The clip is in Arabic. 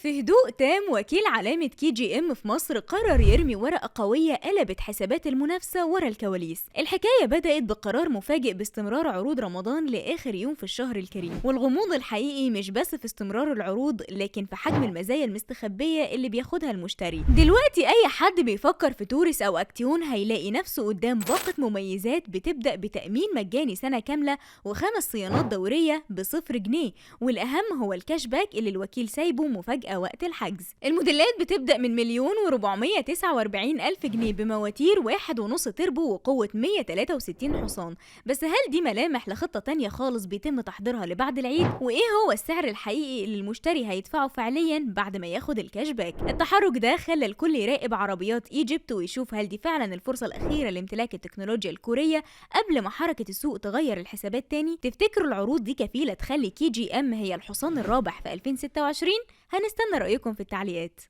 في هدوء تام وكيل علامة كي جي ام في مصر قرر يرمي ورقة قوية قلبت حسابات المنافسة ورا الكواليس. الحكاية بدأت بقرار مفاجئ باستمرار عروض رمضان لآخر يوم في الشهر الكريم، والغموض الحقيقي مش بس في استمرار العروض لكن في حجم المزايا المستخبية اللي بياخدها المشتري. دلوقتي أي حد بيفكر في تورس أو أكتيون هيلاقي نفسه قدام باقة مميزات بتبدأ بتأمين مجاني سنة كاملة و5 صيانات دورية ب0 جنيه، والأهم هو الكاش باك اللي الوكيل سايبه مفاجأة وقت الحجز. الموديلات بتبدأ من 1,449,000 جنيه بمواتير 1.5 تربو وقوة 163 حصان. بس هل دي ملامح لخطة تانية خالص بيتم تحضيرها لبعد العيد؟ وإيه هو السعر الحقيقي اللي المشتري هيدفعه فعليا بعد ما ياخد الكاش باك؟ التحرك ده خلى الكل يراقب عربيات ايجيبت ويشوف هل دي فعلا الفرصة الأخيرة لامتلاك التكنولوجيا الكورية قبل ما حركة السوق تغير الحسابات تاني. تفتكروا العروض دي كفيلة تخلي كي جي ام هي الحصان الرابح في 2026؟ هنستنى رأيكم في التعليقات.